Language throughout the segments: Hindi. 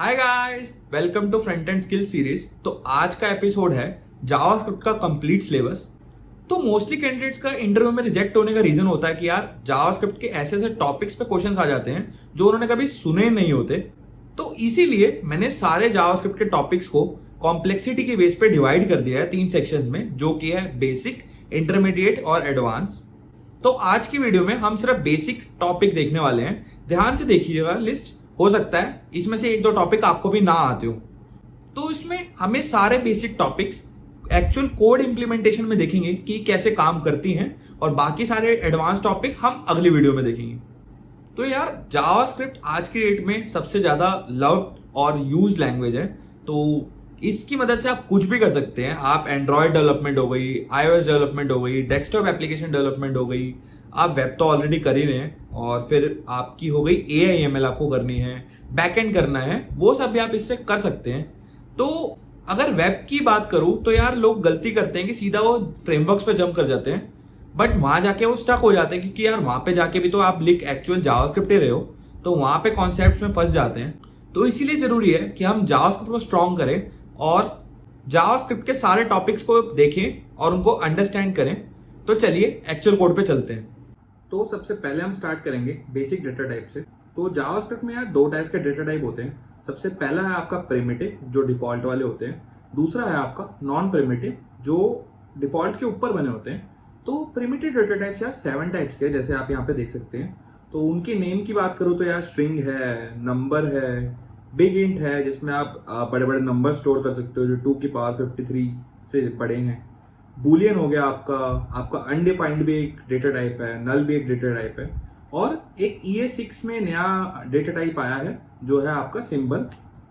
Hi guys, welcome to front end skill series. तो आज का एपिसोड है जावास्क्रिप्ट का कंप्लीट सिलेबस। तो मोस्टली कैंडिडेट्स का इंटरव्यू में रिजेक्ट होने का रीजन होता है कि यार जावास्क्रिप्ट के ऐसे ऐसे टॉपिक्स पे क्वेश्चंस आ जाते हैं जो उन्होंने कभी सुने नहीं होते। तो इसीलिए मैंने सारे जावास्क्रिप्ट के टॉपिक्स को कॉम्प्लेक्सिटी के बेस पे डिवाइड कर दिया है 3 सेक्शंस में, जो कि है बेसिक, इंटरमीडिएट और एडवांस। तो आज की वीडियो में हम सिर्फ बेसिक टॉपिक देखने वाले हैं। ध्यान से देखिएगा लिस्ट, हो सकता है इसमें से एक दो टॉपिक आपको भी ना आते हो। तो इसमें हमें सारे basic topics actual code implementation में देखेंगे कि कैसे काम करती हैं, और बाकी सारे एडवांस टॉपिक हम अगली वीडियो में देखेंगे। तो यार जावास्क्रिप्ट आज की डेट में सबसे ज्यादा लव्ड और यूज्ड लैंग्वेज है। तो इसकी मदद से आप कुछ भी कर सकते हैं। आप एंड्रॉयड डेवलपमेंट हो गई, iOS डेवलपमेंट हो गई, डेस्कटॉप एप्लीकेशन डेवलपमेंट हो गई, आप वेब तो ऑलरेडी कर ही रहे हैं, और फिर आपकी हो गई AIML आपको करनी है, बैकएंड करना है, वो सब भी आप इससे कर सकते हैं। तो अगर वेब की बात करूं तो यार लोग गलती करते हैं कि सीधा वो फ्रेमवर्क्स पे जंप कर जाते हैं, बट वहां जाके वो स्टक हो जाते हैं, क्योंकि यार वहां पे जाके भी तो आप लिख एक्चुअल जावास्क्रिप्ट ही रहे हो, तो वहां पे कॉन्सेप्ट्स में फंस जाते हैं। तो इसीलिए जरूरी है कि हम जावास्क्रिप्ट को स्ट्रॉन्ग करें और जावास्क्रिप्ट के सारे टॉपिक्स को देखें और उनको अंडरस्टैंड करें। तो चलिए एक्चुअल कोड पे चलते हैं। तो सबसे पहले हम स्टार्ट करेंगे बेसिक डेटा टाइप से। तो जावास्क्रिप्ट में यार दो टाइप के डेटा टाइप होते हैं। सबसे पहला है आपका प्रिमिटिव, जो डिफॉल्ट वाले होते हैं। दूसरा है आपका नॉन प्रिमिटिव, जो डिफॉल्ट के ऊपर बने होते हैं। तो प्रिमिटिव डेटा टाइप्स यार 7 टाइप्स के, जैसे आप यहाँ पे देख सकते हैं। तो उनके नेम की बात करूँ तो यार स्ट्रिंग है, नंबर है, बिग इंट है, जिसमें आप बड़े बड़े नंबर स्टोर कर सकते हो जो 2 की पावर 53 से बड़े हैं। बूलियन हो गया आपका अनडिफाइंड भी एक डेटा टाइप है, नल भी एक डेटा टाइप है, और एक ES6 में नया डेटा टाइप आया है जो है आपका सिंबल।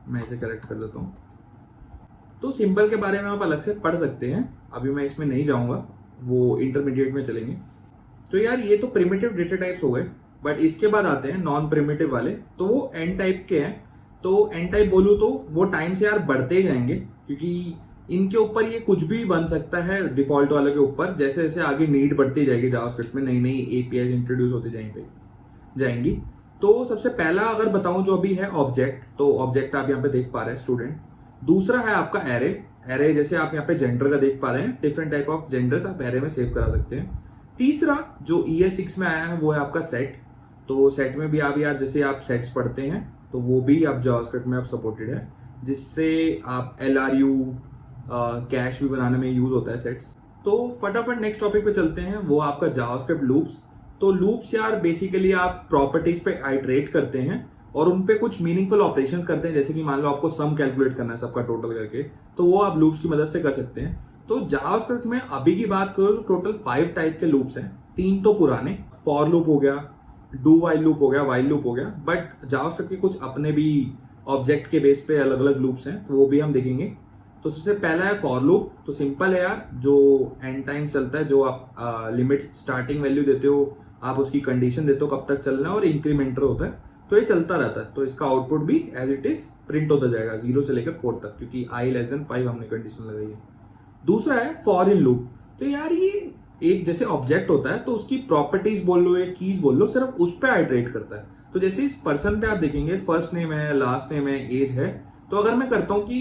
मैं इसे करेक्ट कर देता हूँ। तो सिंबल के बारे में आप अलग से पढ़ सकते हैं, अभी मैं इसमें नहीं जाऊंगा, वो इंटरमीडिएट में चलेंगे। तो यार ये तो प्रिमिटिव डेटा टाइप्स हो गए, बट इसके बाद आते हैं नॉन प्रिमिटिव वाले। तो वो एन टाइप के हैं। तो एन टाइप बोलूँ तो वो टाइम से यार बढ़ते ही जाएंगे, क्योंकि इनके ऊपर ये कुछ भी बन सकता है डिफॉल्ट वाले के ऊपर। जैसे जैसे आगे नीड बढ़ती जाएगी जावास्क्रिप्ट में, नई नई APIs इंट्रोड्यूस होते जाएंगी। तो सबसे पहला अगर बताऊं जो अभी है ऑब्जेक्ट, तो ऑब्जेक्ट आप यहाँ पे देख पा रहे हैं स्टूडेंट। दूसरा है आपका एरे, जैसे आप यहाँ पे जेंडर का देख पा रहे हैं, डिफरेंट टाइप ऑफ जेंडर्स आप एरे में सेव करा सकते हैं। तीसरा जो ES6 में आया है वो है आपका सेट। तो सेट में भी आप यार जैसे आप सेट्स पढ़ते हैं तो वो भी आप जावास्क्रिप्ट में आप सपोर्टेड है, जिससे आप LRU कैश भी बनाने में यूज होता है सेट्स। तो फटाफट नेक्स्ट टॉपिक पे चलते हैं, वो आपका जावास्क्रिप्ट लूप्स। तो लूप्स यार बेसिकली आप प्रॉपर्टीज पे आइटरेट करते हैं और उन पे कुछ मीनिंगफुल ऑपरेशंस करते हैं। जैसे कि मान लो आपको सम कैलकुलेट करना है सबका टोटल करके, तो वो आप लूप्स की मदद से कर सकते हैं। तो जावास्क्रिप्ट में अभी की बात करो तो टोटल 5 टाइप के लूप्स हैं। 3 तो पुराने, फॉर लूप हो गया, डू वाइल लूप हो गया, वाइल लूप हो गया, बट जावास्क्रिप्ट के कुछ अपने भी ऑब्जेक्ट के बेस पे अलग अलग लूप्स हैं, तो वो भी हम देखेंगे। तो सबसे पहला है फॉर लूप। तो सिंपल है यार, जो एंड टाइम चलता है, जो आप लिमिट स्टार्टिंग वैल्यू देते हो, आप उसकी कंडीशन देते हो कब तक चलना है, और इंक्रीमेंटर होता है, तो ये चलता रहता है। तो इसका आउटपुट भी एज इट इज प्रिंट होता जाएगा 0 से लेकर 4 तक, क्योंकि i<5 हमने कंडीशन लगाई है। दूसरा है फॉर इन लूप। तो यार ये एक जैसे ऑब्जेक्ट होता है, तो उसकी प्रॉपर्टीज बोल लो या कीज बोल लो, सिर्फ उस पर आइटरेट करता है। तो जैसे इस पर्सन पे आप देखेंगे, फर्स्ट नेम है, लास्ट नेम है, एज है। तो अगर मैं करता हूं कि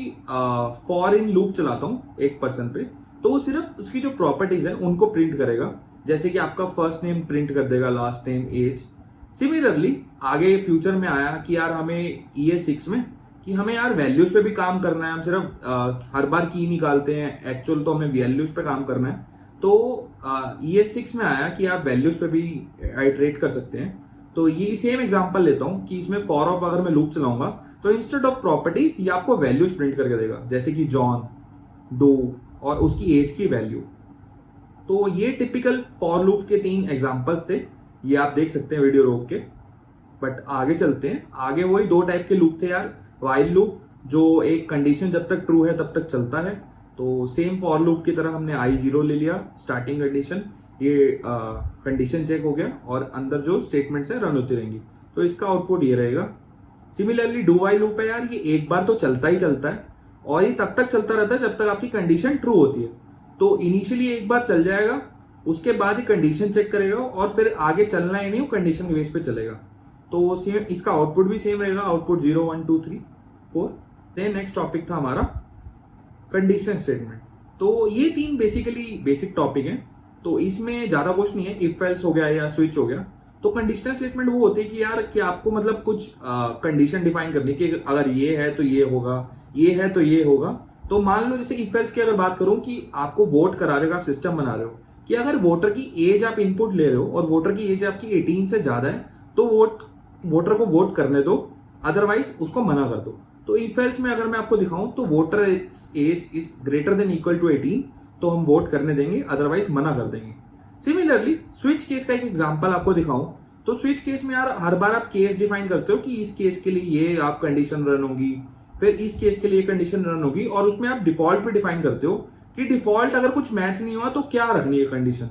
फॉर इन लूप चलाता हूं एक पर्सन पे, तो वो सिर्फ उसकी जो प्रॉपर्टीज है उनको प्रिंट करेगा। जैसे कि आपका फर्स्ट नेम प्रिंट कर देगा, लास्ट नेम, एज। सिमिलरली आगे फ्यूचर में आया कि यार हमें ES6 में कि हमें यार वैल्यूज पे भी काम करना है, हम सिर्फ हर बार की निकालते हैं, एक्चुअल तो हमें वैल्यूज पे काम करना है। तो ES6 में आया कि आप वैल्यूज पे भी आइटरेट कर सकते हैं। तो ये सेम एग्जांपल लेता हूं कि इसमें फॉर ऑफ अगर मैं लूप चलाऊंगा तो इंस्टेड ऑफ प्रॉपर्टीज ये आपको वैल्यूज प्रिंट करके देगा, जैसे कि जॉन, डो और उसकी एज की वैल्यू। तो ये टिपिकल फॉर लूप के 3 एग्जांपल्स थे, ये आप देख सकते हैं वीडियो रोक के। बट आगे चलते हैं, आगे वही 2 टाइप के लूप थे यार। वाइल लूप, जो एक कंडीशन जब तक ट्रू है तब तक चलता है। तो सेम फॉर लूप की तरह हमने I0 ले लिया स्टार्टिंग कंडीशन, ये कंडीशन चेक हो गया और अंदर जो स्टेटमेंट्स है रन होती रहेंगी। तो इसका आउटपुट ये रहेगा। सिमिलरली डू वाइल लूप है यार, ये एक बार तो चलता ही चलता है, और ये तब तक चलता रहता है जब तक आपकी कंडीशन ट्रू होती है। तो इनिशियली एक बार चल जाएगा, उसके बाद ही कंडीशन चेक करेगा, और फिर आगे चलना ही नहीं, वो कंडीशन के बेस पे चलेगा। तो सेम इसका आउटपुट भी सेम रहेगा, आउटपुट 0 1 2 3। 4। देन नेक्स्ट टॉपिक था हमारा कंडीशन स्टेटमेंट। तो ये 3 बेसिकली बेसिक टॉपिक हैं, तो इसमें ज्यादा कुछ नहीं है। इफ एल्स हो गया या स्विच हो गया। तो कंडीशनल स्टेटमेंट वो होती है कि यार कि आपको मतलब कुछ कंडीशन डिफाइन करनी कि अगर ये है तो ये होगा, ये है तो ये होगा। तो मान लो जैसे इफ एल्स की अगर बात करूं कि आपको वोट करा रहे हो, आप सिस्टम बना रहे हो कि अगर वोटर की एज आप इनपुट ले रहे हो और वोटर की एज आपकी 18 से ज्यादा है तो वोटर को वोट करने दो, अदरवाइज उसको मना कर दो। तो इफ एल्स में अगर मैं आपको दिखाऊं तो voter age is greater than equal to 18 तो हम वोट करने देंगे, अदरवाइज मना कर देंगे। सिमिलरली स्विच केस का एक एग्जांपल आपको दिखाऊं तो स्विच केस में यार हर बार आप केस डिफाइन करते हो कि इस केस के लिए ये आप कंडीशन रन होगी, फिर इस केस के लिए कंडीशन रन होगी, और उसमें आप डिफॉल्ट पे डिफाइन करते हो कि डिफॉल्ट अगर कुछ मैच नहीं हुआ तो क्या रखनी है कंडीशन।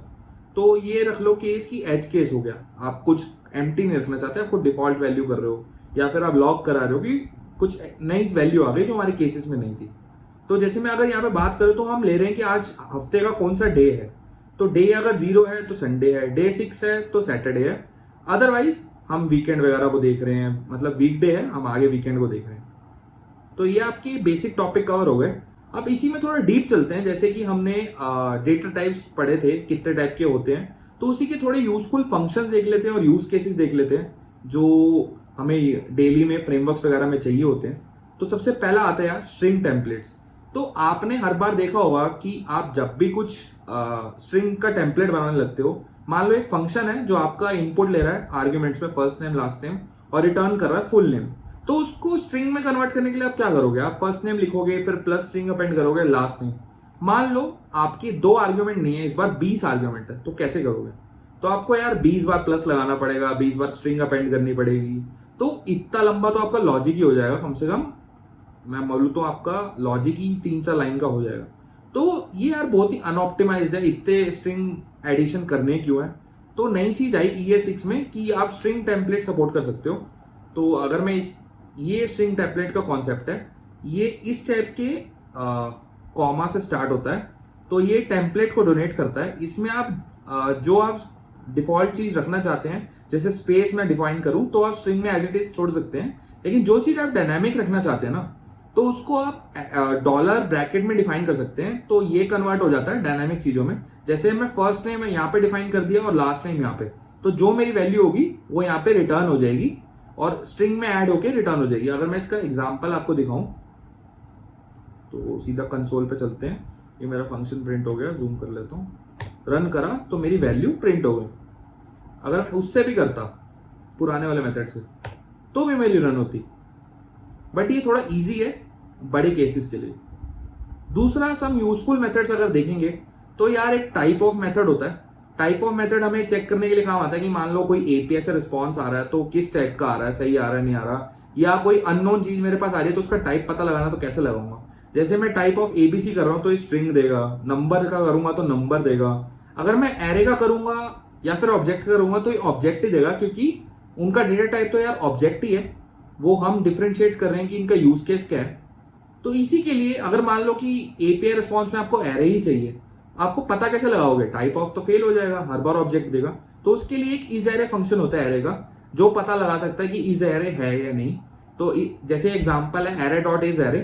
तो ये रख लो केस की एज केस हो गया, आप कुछ एम्प्टी नहीं रखना चाहते, आपको डिफॉल्ट वैल्यू कर रहे हो या फिर आप लॉक करा रहे हो कि कुछ नई वैल्यू आ गई जो हमारे केसेस में नहीं थी। तो जैसे मैं अगर यहाँ पे बात करूं तो हम ले रहे हैं कि आज हफ्ते का कौन सा डे है। तो डे अगर 0 है तो संडे है, डे 6 है तो सैटरडे है, अदरवाइज हम वीकेंड वगैरह को देख रहे हैं, मतलब वीकडे है हम आगे वीकेंड को देख रहे हैं। तो ये आपकी बेसिक टॉपिक कवर हो गए। अब इसी में थोड़ा डीप चलते हैं, जैसे कि हमने डेटा टाइप्स पढ़े थे कितने टाइप के होते हैं, तो उसी के थोड़े यूजफुल फंक्शंस देख लेते हैं और यूज केसेस देख लेते हैं जो हमें डेली में फ्रेमवर्क्स वगैरह में चाहिए होते हैं। तो सबसे पहला आता है यार स्ट्रिंग टेम्पलेट्स। तो आपने हर बार देखा होगा कि आप जब भी कुछ स्ट्रिंग का टेम्पलेट बनाने लगते हो, मान लो एक फंक्शन है जो आपका इनपुट ले रहा है आर्ग्यूमेंट्स में फर्स्ट नेम लास्ट नेम और रिटर्न कर रहा है फुल नेम। तो उसको स्ट्रिंग में कन्वर्ट करने के लिए आप क्या करोगे, आप फर्स्ट नेम लिखोगे फिर प्लस स्ट्रिंग अपेंड करोगे लास्ट नेम। मान लो आपकी 2 आर्ग्यूमेंट नहीं है, इस बार 20 आर्ग्यूमेंट है, तो कैसे करोगे? तो आपको यार 20 बार प्लस लगाना पड़ेगा, 20 बार स्ट्रिंग अपेंड करनी पड़ेगी। तो इतना लंबा तो आपका लॉजिक ही हो जाएगा, कम से कम मैं बोलूं तो आपका लॉजिक ही 3-4 लाइन का हो जाएगा। तो ये यार बहुत ही अनऑप्टिमाइज्ड है, इतने स्ट्रिंग एडिशन करने क्यों है? तो नई चीज आई ES6 में कि आप स्ट्रिंग टेम्पलेट सपोर्ट कर सकते हो। तो अगर मैं ये स्ट्रिंग टेम्पलेट का कॉन्सेप्ट है, ये इस टाइप के कॉमा से स्टार्ट होता है, तो ये टेम्पलेट को डोनेट करता है। इसमें आप जो आप डिफॉल्ट चीज रखना चाहते हैं, जैसे स्पेस मैं डिफाइन करूं तो आप स्ट्रिंग में एज इट इज छोड़ सकते हैं, लेकिन जो चीज आप डायनामिक रखना चाहते हैं ना, तो उसको आप डॉलर ब्रैकेट में डिफाइन कर सकते हैं। तो ये कन्वर्ट हो जाता है डायनामिक चीजों में। जैसे मैं फर्स्ट नेम यहाँ पे डिफाइन कर दिया और लास्ट नेम यहाँ पे, तो जो मेरी वैल्यू होगी वो यहाँ पे रिटर्न हो जाएगी और स्ट्रिंग में ऐड होके रिटर्न हो जाएगी। अगर मैं इसका एग्जांपल आपको दिखाऊं तो सीधा कंसोल पे चलते हैं। ये मेरा फंक्शन प्रिंट हो गया, जूम कर लेता हूं, रन करा तो मेरी वैल्यू प्रिंट हो गई। अगर मैं उससे भी करता पुराने वाले मेथड से तो भी मेरी रन होती, बट ये थोड़ा इजी है बड़े केसेस के लिए। दूसरा सम यूजफुल मेथड्स अगर देखेंगे तो यार एक टाइप ऑफ मेथड होता है। टाइप ऑफ मेथड हमें चेक करने के लिए काम आता है कि मान लो कोई एपीआई से रिस्पॉन्स आ रहा है तो किस टाइप का आ रहा है, सही आ रहा है नहीं आ रहा, या कोई अननोन चीज मेरे पास आ रही है तो उसका टाइप पता लगाना तो कैसे लगाऊंगा। जैसे मैं टाइप ऑफ एबीसी कर रहा हूं तो स्ट्रिंग देगा, नंबर का करूंगा तो नंबर देगा, अगर मैं एरे का करूंगा या फिर ऑब्जेक्ट का करूंगा तो ये ऑब्जेक्ट ही देगा, क्योंकि उनका डेटा टाइप तो यार ऑब्जेक्ट ही है। वो हम डिफरेंशिएट कर रहे हैं कि इनका यूज केस क्या है। तो इसी के लिए अगर मान लो कि एपीआई रिस्पॉन्स में आपको एरे ही चाहिए, आपको पता कैसे लगाओगे? टाइप ऑफ तो फेल हो जाएगा, हर बार ऑब्जेक्ट देगा। तो उसके लिए एक इज एरे फंक्शन होता है एरे का, जो पता लगा सकता है कि इज एरे है या नहीं। तो जैसे एग्जांपल है एरे डॉट इज एरे,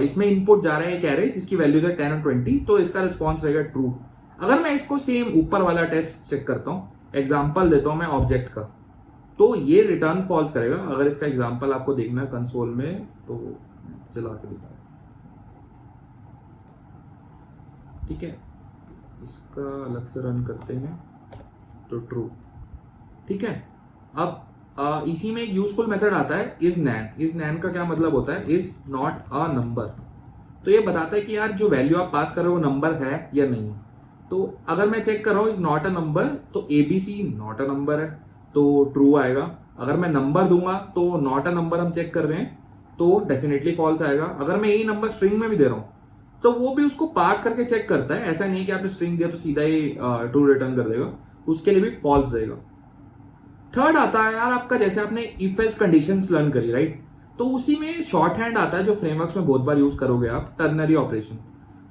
इसमें इनपुट जा रहा है एक एरे जिसकी वैल्यूज है 10 और 20, तो इसका रिस्पॉन्स रहेगा ट्रू। अगर मैं इसको सेम ऊपर वाला टेस्ट चेक करता हूँ, एग्जाम्पल देता हूं मैं ऑब्जेक्ट का, तो ये रिटर्न फॉल्स करेगा। अगर इसका एग्जाम्पल आपको देखना है कंसोल में तो चला के दिखा, ठीक है, इसका अलग से रन करते हैं तो ट्रू, ठीक है। अब इसी में एक यूजफुल मेथड आता है इज नैन। इज नैन का क्या मतलब होता है? Is not a number. तो ये बताता है कि यार जो वैल्यू आप पास कर रहे हो वो नंबर है या नहीं। तो अगर मैं चेक कर रहा हूं इज नॉट अ नंबर, तो एबीसी नॉट अ नंबर है तो ट्रू आएगा। अगर मैं नंबर दूंगा तो नॉट अ नंबर हम चेक कर रहे हैं तो डेफिनेटली फॉल्स आएगा। अगर मैं यही नंबर स्ट्रिंग में भी दे रहा हूं तो वो भी उसको पास करके चेक करता है। ऐसा नहीं है कि आपने स्ट्रिंग दिया तो सीधा ही ट्रू रिटर्न कर देगा, उसके लिए भी फॉल्स देगा। थर्ड आता है यार आपका, जैसे आपने इफ एल्स कंडीशंस लर्न करी राइट, तो उसी में शॉर्ट हैंड आता है जो फ्रेमवर्क्स में बहुत बार यूज करोगे आप, टर्नरी ऑपरेशन।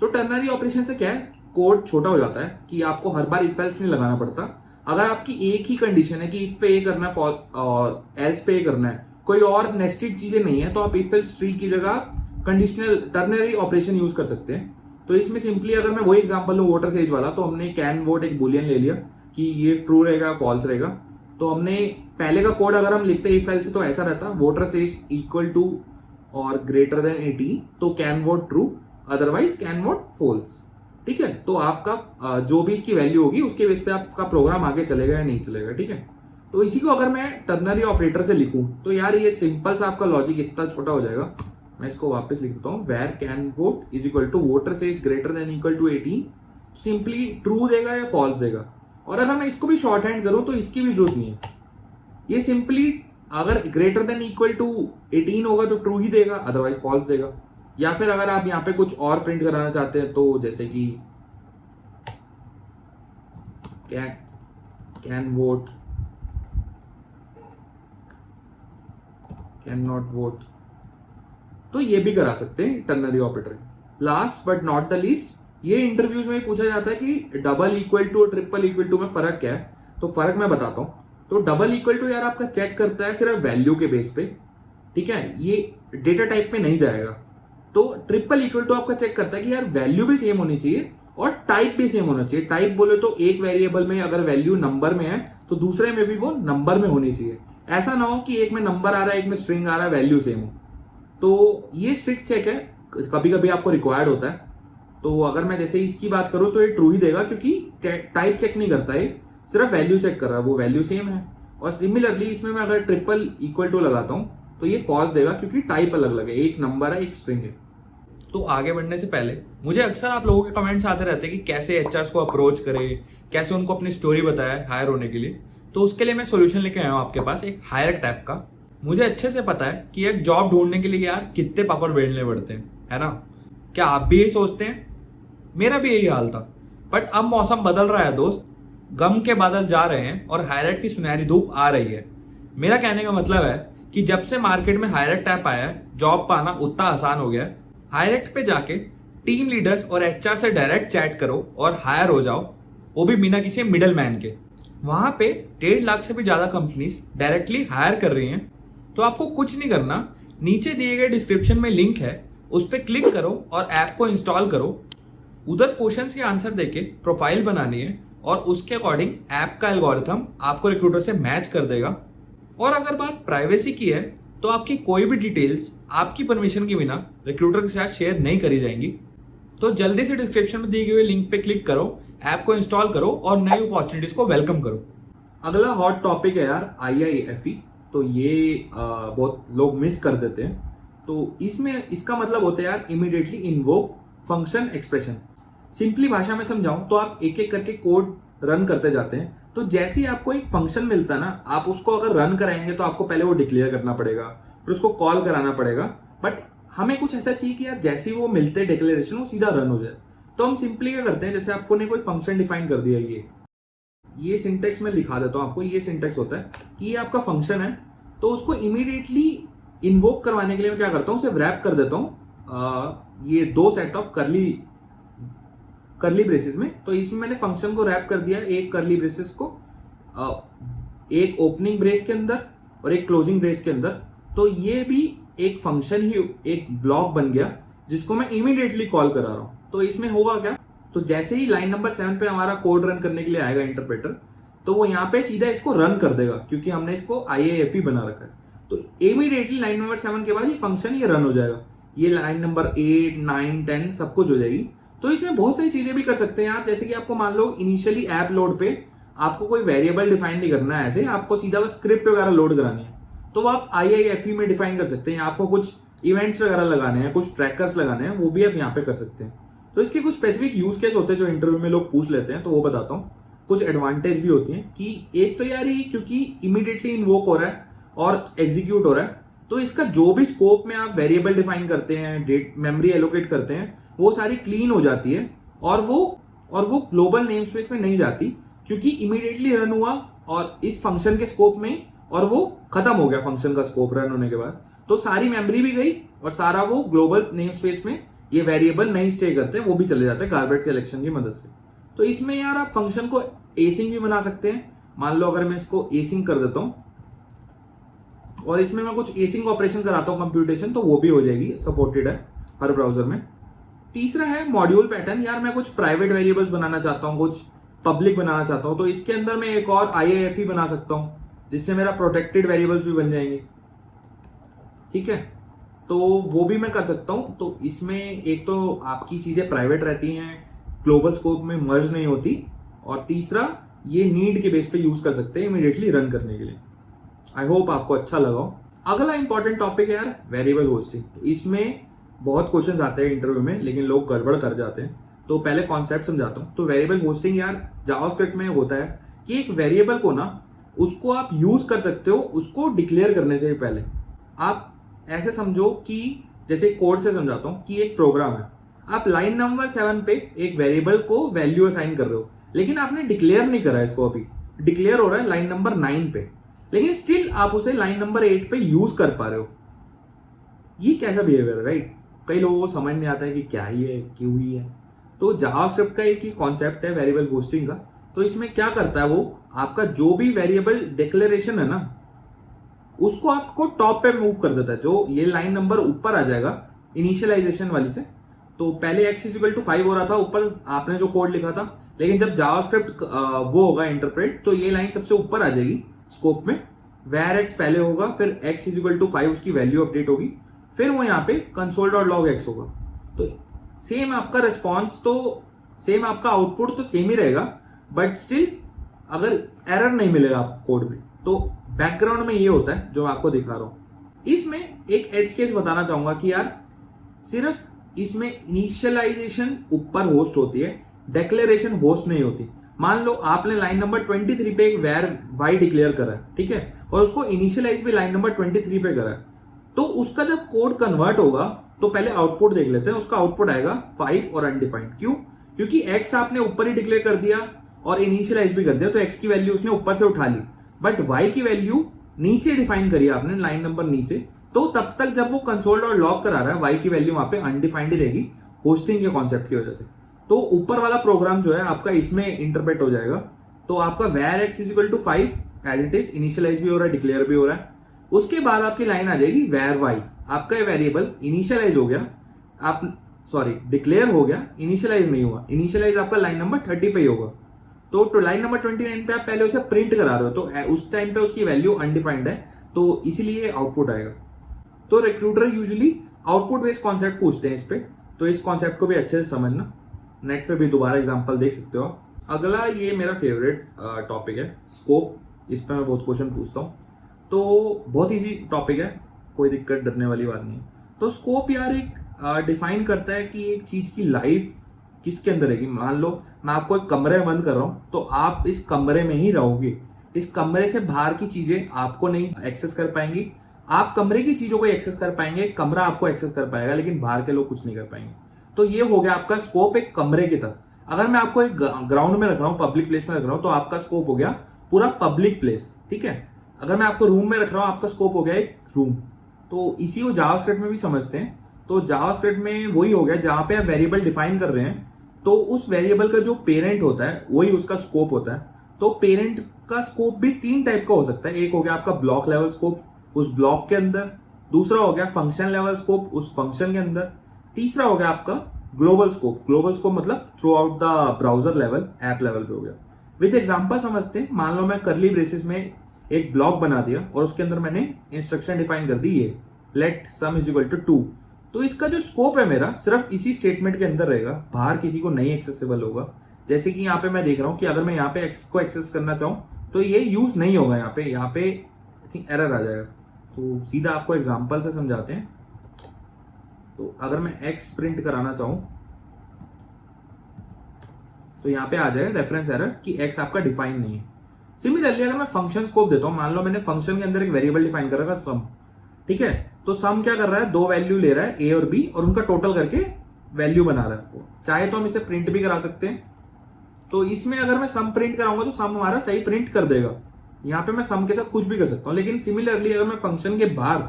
तो टर्नरी ऑपरेशन से क्या है, कोड छोटा हो जाता है कि आपको हर बार इफ एल्स नहीं लगाना पड़ता। अगर आपकी एक ही कंडीशन है कि इफ पे ये करना है और एल्स पे ये करना है, कोई और नेस्टेड चीजें नहीं है, तो आप इफ एल्स ट्री की जगह कंडीशनल टर्नरी ऑपरेशन यूज कर सकते हैं। तो इसमें सिंपली अगर मैं वही एग्जांपल लूं वोटर सेज वाला, तो हमने कैन वोट एक बुलियन ले लिया कि ये ट्रू रहेगा फॉल्स रहेगा। तो हमने पहले का कोड अगर हम लिखते इफ एल्स तो ऐसा रहता वोटर सेज इक्वल टू और ग्रेटर देन 18 तो can vote true, otherwise can vote false. ठीक है, तो आपका जो भी इसकी वैल्यू होगी उसके बेस पे आपका प्रोग्राम आगे चलेगा या नहीं चलेगा। ठीक है, तो इसी को अगर मैं टर्नरी ऑपरेटर से लिखूं तो यार ये सिंपल सा आपका लॉजिक इतना छोटा हो जाएगा। मैं इसको वापस लिख देता हूं, var can vote is equal to voter says greater than equal to 18, simply true देगा या फॉल्स देगा। और अगर मैं इसको भी शॉर्ट हैंड करूं तो इसकी भी जरूरत नहीं है, ये सिंपली अगर ग्रेटर देन इक्वल टू 18 होगा तो ट्रू ही देगा, अदरवाइज फॉल्स देगा। या फिर अगर आप यहाँ पे कुछ और प्रिंट कराना चाहते हैं तो जैसे कि can vote, can not vote, तो ये भी करा सकते हैं ternary operator. Last but not the least, ये इंटरव्यूज में पूछा जाता है कि डबल इक्वल टू और ट्रिपल इक्वल टू में फर्क क्या है। तो फर्क मैं बताता हूं। तो डबल इक्वल टू यार आपका चेक करता है सिर्फ वैल्यू के बेस पे, ठीक है, ये डेटा टाइप पे नहीं जाएगा। तो ट्रिपल इक्वल टू आपका चेक करता है कि यार वैल्यू भी सेम होनी चाहिए और टाइप भी सेम होना चाहिए। टाइप बोले तो एक वेरिएबल में अगर वैल्यू नंबर में है तो दूसरे में भी वो नंबर में होनी चाहिए। ऐसा ना हो कि एक में नंबर आ रहा है एक में स्ट्रिंग आ रहा है, वैल्यू सेम हो। तो ये स्ट्रिक्ट चेक है, कभी कभी आपको रिक्वायर्ड होता है। तो अगर मैं जैसे इसकी बात करूं तो ये ट्रू ही देगा क्योंकि टाइप चेक नहीं करता है, सिर्फ वैल्यू चेक कर रहा है, वो वैल्यू सेम है। और सिमिलरली इसमें मैं अगर ट्रिपल इक्वल टू लगाता हूं तो ये फॉल्स देगा क्योंकि टाइप अलग अलग है, एक नंबर है एक स्ट्रिंग है। तो आगे बढ़ने से पहले मुझे अक्सर आप लोगों के कमेंट्स आते रहते हैं कि कैसे एचआर्स को अप्रोच करें, कैसे उनको अपनी स्टोरी बताए हायर होने के लिए। तो उसके लिए मैं सोल्यूशन लेके आया हूँ आपके पास एक हायर टैप का। मुझे अच्छे से पता है कि एक जॉब ढूंढने के लिए यार कितने पापड़ बेलने पड़ते हैं, है ना। क्या आप भी यही सोचते हैं? मेरा भी यही हाल था, बट अब मौसम बदल रहा है दोस्त, गम के बादल जा रहे हैं और हायरेट की सुनहरी धूप आ रही है। मेरा कहने का मतलब है कि जब से मार्केट में हायरेट टैप आया है, जॉब पाना उतना आसान हो गया है। हायरेट पे जाके टीम लीडर्स और एचआर से डायरेक्ट चैट करो और हायर हो जाओ, वो भी बिना किसी मिडल मैन के। वहां पे 1.5 लाख से भी ज्यादा कंपनीज डायरेक्टली हायर कर रही हैं। तो आपको कुछ नहीं करना, नीचे दिए गए डिस्क्रिप्शन में लिंक है, उस पर क्लिक करो और ऐप को इंस्टॉल करो। उधर क्वेश्चंस के आंसर देके प्रोफाइल बनानी है और उसके अकॉर्डिंग ऐप का एल्गोरिथम आपको रिक्रूटर से मैच कर देगा। और अगर बात प्राइवेसी की है तो आपकी कोई भी डिटेल्स आपकी परमिशन के बिना रिक्रूटर के साथ शेयर नहीं करी जाएंगी। तो जल्दी से डिस्क्रिप्शन में दिए गए लिंक पे क्लिक करो, ऐप को इंस्टॉल करो और नई अपॉर्चुनिटीज को वेलकम करो। अगला हॉट टॉपिक है यार IIFE। तो ये बहुत लोग मिस कर देते हैं। तो इसमें इसका मतलब होता है यार immediately invoke function expression. Simply भाषा में समझाऊं तो आप एक एक करके कोड रन करते जाते हैं। तो जैसे ही आपको एक फंक्शन मिलता है ना, आप उसको अगर रन कराएंगे तो आपको पहले वो डिक्लेयर करना पड़ेगा, फिर उसको कॉल कराना पड़ेगा। बट हमें कुछ ऐसा चाहिए कि यार जैसे ही वो मिलते डिक्लेरेशन वो सीधा रन हो जाए। तो हम सिंपली क्या करते हैं, जैसे आपको ने कोई फंक्शन डिफाइन कर दिया, ये सिंटेक्स में लिखा देता हूं आपको। ये सिंटेक्स होता है कि ये आपका फंक्शन है, तो उसको इमीडिएटली इन्वोक करवाने के लिए मैं क्या करता हूं, उसे रैप कर देता हूं ये 2 सेट ऑफ करली ब्रेसेस में। तो इसमें मैंने फंक्शन को रैप कर दिया, एक करली ब्रेसेस को एक ओपनिंग ब्रेस के अंदर और एक क्लोजिंग ब्रेस के अंदर। तो ये भी एक फंक्शन ही, एक ब्लॉक बन गया जिसको मैं इमीडिएटली कॉल करा रहा हूं। तो इसमें होगा क्या, तो जैसे ही लाइन नंबर 7 पे हमारा कोड रन करने के लिए आएगा इंटरप्रेटर, तो वो यहाँ पे सीधा इसको रन कर देगा क्योंकि हमने इसको IIFE बना रखा है। तो इमीडिएटली लाइन नंबर 7 के बाद ये फंक्शन ये रन हो जाएगा। ये लाइन नंबर 8, 9, 10 सब कुछ हो जाएगी। तो इसमें बहुत सारी चीजें भी कर सकते हैं आप, जैसे कि आपको मान लो इनिशियली ऐप लोड पे आपको कोई वेरिएबल डिफाइन नहीं करना है, ऐसे आपको सीधा बस स्क्रिप्ट वगैरह लोड करानी है, तो आप IIFE में डिफाइन कर सकते हैं। आपको कुछ इवेंट्स वगैरह लगाने हैं, कुछ ट्रैकर्स लगाने हैं, वो भी आप यहाँ पे कर सकते हैं। तो इसके कुछ स्पेसिफिक यूज केस होते हैं जो इंटरव्यू में लोग पूछ लेते हैं, तो वो बताता हूँ। कुछ एडवांटेज भी होती हैं कि एक तो यार ये क्योंकि इमीडिएटली इन्वोक हो रहा है और एग्जीक्यूट हो रहा है, तो इसका जो भी स्कोप में आप वेरिएबल डिफाइन करते हैं, डेट मेमोरी एलोकेट करते हैं, वो सारी क्लीन हो जाती है और वो ग्लोबल नेम स्पेस में नहीं जाती क्योंकि इमीडिएटली रन हुआ और इस फंक्शन के स्कोप में, और वो खत्म हो गया फंक्शन का स्कोप रन होने के बाद। तो सारी मेमोरी भी गई और सारा वो ग्लोबल नेम स्पेस में ये वेरिएबल नहीं स्टे करते, वो भी चले जाते हैं गार्बेज कलेक्शन की मदद से। तो इसमें यार आप फंक्शन को एसिंग भी बना सकते हैं। मान लो अगर मैं इसको एसिंग कर देता हूं, और इसमें मैं कुछ एसिंग ऑपरेशन कराता हूँ कंप्यूटेशन, तो वो भी हो जाएगी, सपोर्टेड है हर ब्राउजर में। तीसरा है मॉड्यूल पैटर्न। यार मैं कुछ प्राइवेट वेरिएबल्स बनाना चाहता हूँ, कुछ पब्लिक बनाना चाहता हूँ, तो इसके अंदर मैं एक और IIFE बना सकता हूँ जिससे मेरा प्रोटेक्टेड वेरिएबल्स भी बन जाएंगे। ठीक है, तो वो भी मैं कर सकता हूँ। तो इसमें एक तो आपकी चीजें प्राइवेट रहती हैं, ग्लोबल स्कोप में मर्ज नहीं होती, और तीसरा ये नीड के बेस पे यूज कर सकते हैं इमीडिएटली रन करने के लिए। आई होप आपको अच्छा लगा हो। अगला इंपॉर्टेंट टॉपिक है यार वेरिएबल होस्टिंग। तो इसमें बहुत क्वेश्चंस आते हैं इंटरव्यू में, लेकिन लोग गड़बड़ कर जाते हैं, तो पहले कॉन्सेप्ट समझाता हूँ। तो वेरिएबल होस्टिंग यार जावास्क्रिप्ट में होता है कि एक वेरिएबल को ना, उसको आप यूज कर सकते हो उसको डिक्लेयर करने से पहले। आप ऐसे समझो कि जैसे कोड से समझाता हूं कि एक प्रोग्राम है, आप लाइन नंबर 7 पे एक वेरिएबल को वैल्यू असाइन कर रहे हो, लेकिन आपने डिक्लेयर नहीं करा इसको, अभी डिक्लेयर हो रहा है लाइन नंबर 9 पे, लेकिन स्टिल आप उसे लाइन नंबर 8 पे यूज कर पा रहे हो। ये कैसा बिहेवियर है, राइट? कई लोगों को समझ नहीं आता है कि क्या ही है, क्यों ही है। तो जावास्क्रिप्ट का एक ही कॉन्सेप्ट है वेरिएबल होस्टिंग का। तो इसमें क्या करता है वो, आपका जो भी वेरिएबल डिक्लेरेशन है ना, उसको आपको टॉप पे मूव कर देता है। जो ये लाइन नंबर ऊपर आ जाएगा इनिशियलाइजेशन वाली से, तो पहले x इक्वल टू 5 हो रहा था ऊपर आपने जो कोड लिखा था, लेकिन जब जावास्क्रिप्ट वो होगा इंटरप्रेट, तो ये लाइन सबसे ऊपर आ जाएगी स्कोप में। where x पहले होगा, फिर x इक्वल टू 5 उसकी वैल्यू अपडेट होगी, फिर वो यहाँ पे console.log x होगा। तो सेम आपका रिस्पॉन्स, तो सेम आपका आउटपुट तो सेम ही रहेगा, बट स्टिल अगर एरर नहीं मिलेगा आपको कोड में। तो बैकग्राउंड में ये होता है जो मैं आपको दिखा रहा हूं। इसमें एक एज केस बताना चाहूंगा कि यार सिर्फ इसमें इनिशियलाइजेशन ऊपर होस्ट होती है, डिक्लेरेशन होस्ट नहीं होती। मान लो आपने लाइन नंबर 23 पे एक वेर वाई डिक्लेयर करा है, ठीक है, और उसको इनिशियलाइज भी लाइन नंबर 23 पे करा है, तो उसका जब कोड कन्वर्ट होगा तो पहले आउटपुट देख लेते हैं। उसका आउटपुट आएगा 5 और अनडिफाइंड। क्यों? क्योंकि x आपने ऊपर ही डिक्लेयर कर दिया और इनिशियलाइज भी कर दिया, तो x की वैल्यू उसने ऊपर से उठा ली, बट y की वैल्यू नीचे डिफाइन करी आपने लाइन नंबर नीचे। तो तब तक जब वो कंसोल और लॉग करा रहा है, y की वैल्यू वहां पे अनडिफाइंड ही रहेगी होस्टिंग के कॉन्सेप्ट की वजह से। तो ऊपर वाला प्रोग्राम जो है आपका इसमें इंटरप्रेट हो जाएगा। तो आपका where x equal to 5 as it is, initialize भी हो रहा है, डिक्लेयर भी हो रहा है। उसके बाद आपकी लाइन आ जाएगी where y, आपका ये वेरिएबल इनिशियलाइज हो गया, आप सॉरी डिक्लेयर हो गया, इनिशियलाइज नहीं हुआ। इनिशियलाइज आपका लाइन नंबर 30 पे ही होगा। तो लाइन नंबर 29 पे आप पहले उसे प्रिंट करा रहे हो, तो उस टाइम पे उसकी वैल्यू अनडिफाइंड है, तो इसीलिए आउटपुट आएगा। तो recruiter usually output based concept पूछते हैं इस पे, तो इस कॉन्सेप्ट को भी अच्छे से समझना। नेट पे भी दोबारा एग्जांपल देख सकते हो। अगला ये मेरा फेवरेट टॉपिक है स्कोप। इस पे मैं बहुत क्वेश्चन पूछता हूँ, तो बहुत इजी टॉपिक है, कोई दिक्कत डरने वाली बात नहीं है। तो स्कोप यार एक डिफाइन करता है कि एक चीज की लाइफ किसके अंदर रहेगी। मान लो मैं आपको एक कमरे में बंद कर रहा हूं, तो आप इस कमरे में ही रहोगे। इस कमरे से बाहर की चीजें आपको नहीं एक्सेस कर पाएंगी, आप कमरे की चीजों को एक्सेस कर पाएंगे, कमरा आपको एक्सेस कर पाएगा, लेकिन बाहर के लोग कुछ नहीं कर पाएंगे। तो ये हो गया आपका स्कोप एक कमरे की तक। अगर मैं आपको एक ग्राउंड में रख रहा हूँ, पब्लिक प्लेस में रख रहा हूँ, तो आपका स्कोप हो गया पूरा पब्लिक प्लेस, ठीक है। अगर मैं आपको रूम में रख रहा हूँ, आपका स्कोप हो गया एक रूम। तो इसी को जावास्क्रिप्ट में भी समझते हैं। तो जावास्क्रिप्ट में वही हो गया, जहां पे आप वेरिएबल डिफाइन कर रहे हैं, तो उस वेरिएबल का जो पेरेंट होता है वही उसका स्कोप होता है। तो पेरेंट का स्कोप भी 3 टाइप का हो सकता है। एक हो गया आपका ब्लॉक लेवल स्कोप उस ब्लॉक के अंदर, दूसरा हो गया फंक्शन लेवल स्कोप उस फंक्शन के अंदर, तीसरा हो गया आपका ग्लोबल स्कोप। ग्लोबल स्कोप मतलब through out the browser level, app level पे हो गया। विद एग्जांपल समझते हैं। मान लो मैं करली ब्रेसेस में एक ब्लॉक बना दिया और उसके अंदर मैंने इंस्ट्रक्शन डिफाइन कर दी, ये let sum is equal to 2। तो इसका जो स्कोप है मेरा सिर्फ इसी स्टेटमेंट के अंदर रहेगा, बाहर किसी को नहीं एक्सेसिबल होगा। जैसे कि यहाँ पे मैं देख रहा हूँ कि अगर मैं यहाँ पे x को एक्सेस करना चाहूँ तो ये यूज नहीं होगा, यहाँ पे आई थिंक एरर आ जाएगा। तो सीधा आपको एग्जांपल से समझाते हैं। तो अगर मैं x प्रिंट कराना चाहूँ तो यहाँ पे आ जाएगा रेफरेंस एरर कि x आपका डिफाइन नहीं है। सिमिलरली अगर मैं फंक्शन स्कोप देता हूँ, मान लो मैंने फंक्शन के अंदर एक वेरिएबल डिफाइन कर रखा सम, ठीक है। तो सम क्या कर रहा है, 2 वैल्यू ले रहा है a और b और उनका टोटल करके वैल्यू बना रहा है। चाहे तो हम इसे प्रिंट भी करा सकते हैं। तो इसमें अगर मैं सम प्रिंट कराऊंगा तो सम हमारा सही प्रिंट कर देगा। यहाँ पे मैं सम के साथ कुछ भी कर सकता हूँ, लेकिन सिमिलरली अगर मैं फंक्शन के बाहर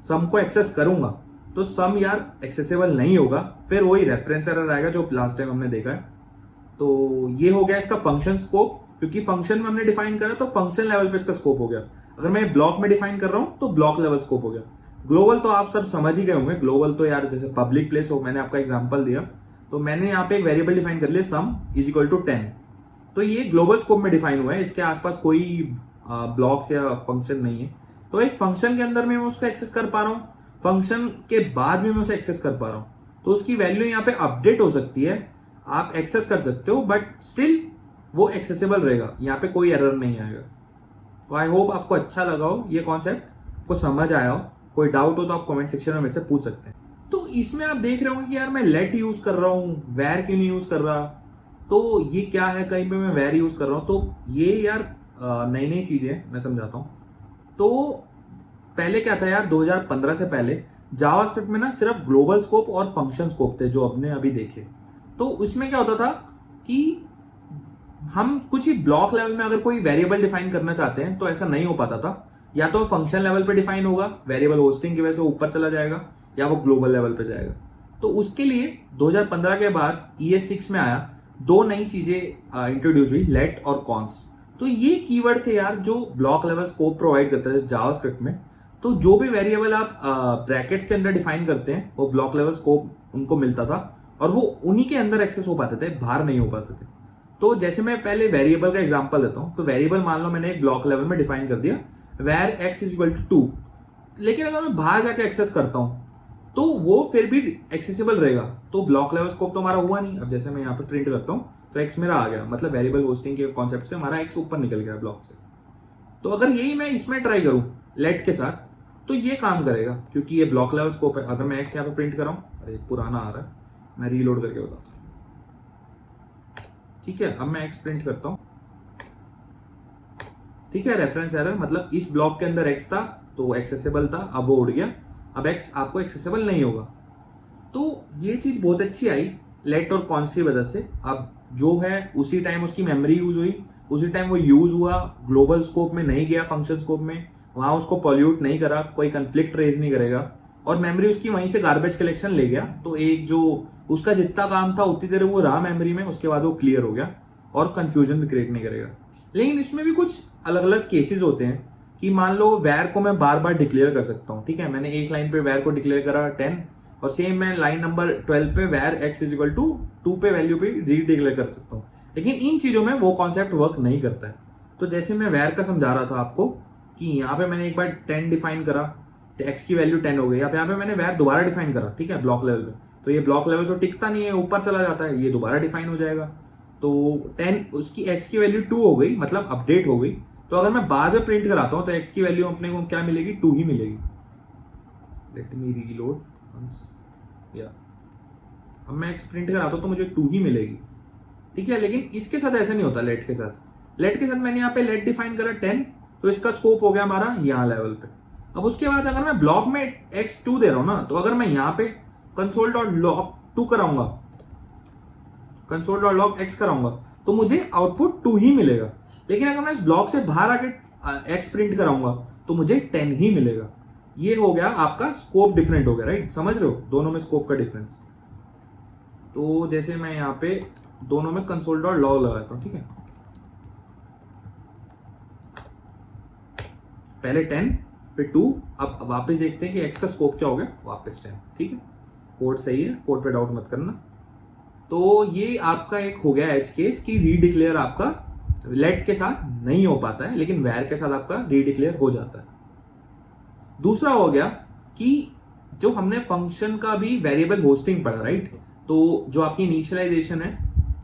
सम को एक्सेस करूंगा तो सम यार एक्सेसिबल नहीं होगा, फिर वही रेफरेंस एरर आएगा जो लास्ट टाइम हमने देखा है। तो ये हो गया इसका फंक्शन स्कोप, क्योंकि फंक्शन में हमने डिफाइन करा तो फंक्शन लेवल पे इसका स्कोप हो गया। अगर मैं ब्लॉक में डिफाइन कर रहा हूं तो ब्लॉक लेवल स्कोप हो गया। ग्लोबल तो आप सब समझ ही गए होंगे, ग्लोबल तो यार जैसे पब्लिक प्लेस हो, मैंने आपका एग्जांपल दिया, तो मैंने यहाँ पे एक वेरिएबल डिफाइन कर लिया सम इज इक्वल टू 10, तो ये ग्लोबल स्कोप में डिफाइन हुआ है, इसके आसपास कोई ब्लॉक्स या फंक्शन नहीं है। तो एक फंक्शन के अंदर में मैं उसको एक्सेस कर पा रहा हूँ, फंक्शन के बाद में मैं उसे एक्सेस कर पा रहा हूँ, तो उसकी वैल्यू यहाँ पे अपडेट हो सकती है, आप एक्सेस कर सकते हो, बट स्टिल वो एक्सेसिबल रहेगा, यहाँ पे कोई एरर नहीं आएगा। तो आई होप आपको अच्छा लगा हो ये कॉन्सेप्ट, आपको समझ आया हो। कोई डाउट हो तो आप कमेंट सेक्शन में मेरे से पूछ सकते हैं। तो इसमें आप देख रहे होंगे कि यार मैं लेट यूज कर रहा हूँ, वेर क्यों नहीं यूज कर रहा, तो ये क्या है, कहीं पे मैं वेर यूज कर रहा हूँ, तो ये यार नई नई चीजें मैं समझाता हूँ। तो पहले क्या था यार, 2015 से पहले जावास्क्रिप्ट में ना सिर्फ ग्लोबल स्कोप और फंक्शन स्कोप थे जो आपने अभी देखे। तो उसमें क्या होता था कि हम कुछ ही ब्लॉक लेवल में अगर कोई वेरिएबल डिफाइन करना चाहते हैं तो ऐसा नहीं हो पाता था, या तो फंक्शन लेवल पे डिफाइन होगा, वेरिएबल होस्टिंग की वजह से ऊपर चला जाएगा, या वो ग्लोबल लेवल पे जाएगा। तो उसके लिए 2015 के बाद ES6 में आया, दो नई चीजें इंट्रोड्यूस हुई, लेट और कॉन्स। तो ये कीवर्ड थे यार जो ब्लॉक लेवल स्कोप प्रोवाइड करते थे जावास्क्रिप्ट में। तो जो भी वेरिएबल आप ब्रैकेट्स के अंदर डिफाइन करते हैं वो ब्लॉक लेवल स्कोप उनको मिलता था, और वो उन्हीं के अंदर एक्सेस हो पाते थे, बाहर नहीं हो पाते थे। तो जैसे मैं पहले वेरिएबल का एग्जांपल देता हूं, तो वेरिएबल मान लो मैंने एक ब्लॉक लेवल में डिफाइन कर दिया var x is equal to 2, लेकिन अगर मैं बाहर जाके एक्सेस करता हूं तो वो फिर भी एक्सेसिबल रहेगा, तो ब्लॉक लेवल स्कोप तो हमारा हुआ नहीं। अब जैसे मैं यहाँ पे प्रिंट करता हूँ तो x मेरा आ गया, मतलब वेरिएबल होस्टिंग के कॉन्सेप्ट से हमारा x ऊपर निकल गया ब्लॉक से। तो अगर यही मैं इसमें ट्राई करूं लेट के साथ तो ये काम करेगा, क्योंकि ये ब्लॉक लेवल स्कोप है। अगर मैं x यहाँ पे प्रिंट कर रहा हूँ, अरे पुराना आ रहा है, मैं रीलोड करके बताता हूँ। ठीक है, अब मैं x प्रिंट करता हूँ, ठीक है, रेफरेंस एरर, मतलब इस ब्लॉक के अंदर x था तो एक्सेसिबल था, अब वो उड़ गया, अब x आपको एक्सेसिबल नहीं होगा। तो ये चीज बहुत अच्छी आई लेट और कॉन्स की वजह से। अब जो है उसी टाइम उसकी मेमोरी यूज हुई, उसी टाइम वो यूज हुआ, ग्लोबल स्कोप में नहीं गया, फंक्शन स्कोप में, वहां उसको पॉल्यूट नहीं करा, कोई कंफ्लिक्ट रेज नहीं करेगा, और मेमोरी उसकी वहीं से गार्बेज कलेक्शन ले गया। तो एक जो उसका जितना काम था उतनी देर वो रहा मेमोरी में, उसके बाद वो क्लियर हो गया और कंफ्यूजन भी क्रिएट नहीं करेगा। लेकिन इसमें भी कुछ अलग अलग केसेस होते हैं कि मान लो वेर को मैं बार बार डिक्लेयर कर सकता हूँ, ठीक है, मैंने एक लाइन पे वेर को डिक्लेयर करा 10, और सेम मैं लाइन नंबर 12 पे var x is equal to 2 पे वैल्यू पे रीडिक्लेयर कर सकता हूँ। लेकिन इन चीजों में वो कॉन्सेप्ट वर्क नहीं करता है। तो जैसे मैं वेर का समझा रहा था आपको कि यहाँ पे मैंने एक बार 10 डिफाइन करा, x की वैल्यू 10 हो गई, अब यहाँ पे मैंने वेर दोबारा डिफाइन करा, ठीक है, ब्लॉक लेवल पे, तो ये ब्लॉक लेवल तो टिकता नहीं है, ऊपर चला जाता है, ये दोबारा डिफाइन हो जाएगा। तो 10 उसकी x की वैल्यू 2 हो गई, मतलब अपडेट हो गई। तो अगर मैं बाद में प्रिंट कराता हूँ तो x की वैल्यू अपने को क्या मिलेगी, 2 ही मिलेगी। लेट मी रीलोड वंस, या अब मैं x प्रिंट कराता हूँ तो मुझे 2 ही मिलेगी, ठीक है। लेकिन इसके साथ ऐसा नहीं होता, लेट के साथ। लेट के साथ मैंने यहाँ पे लेट डिफाइन करा 10, तो इसका स्कोप हो गया हमारा यहाँ लेवल पे। अब उसके बाद अगर मैं ब्लॉक में x2 दे रहा हूं ना, तो अगर मैं यहाँ पे console.log2 कराऊंगा, console.log x कराऊंगा, तो मुझे आउटपुट 2 ही मिलेगा। लेकिन अगर मैं इस ब्लॉक से बाहर आके x प्रिंट कराऊंगा तो मुझे 10 ही मिलेगा। ये हो गया आपका स्कोप डिफरेंट हो गया, राइट, समझ रहे हो दोनों में स्कोप का डिफरेंस। तो जैसे मैं यहाँ पे दोनों में console.log लगाता हूँ, ठीक है, पहले 10 फिर 2, अब वापस देखते हैं कि x का स्कोप क्या हो गया, वापस 10, ठीक है, कोड सही है, कोड पे डाउट मत करना। तो ये आपका एक हो गया एज केस कि रीडिक्लेयर आपका लेट के साथ नहीं हो पाता है, लेकिन वेर के साथ आपका रीडिक्लेयर हो जाता है। दूसरा हो गया कि जो हमने फंक्शन का भी वेरिएबल होस्टिंग पढ़ा, राइट, तो जो आपकी इनिशियलाइजेशन है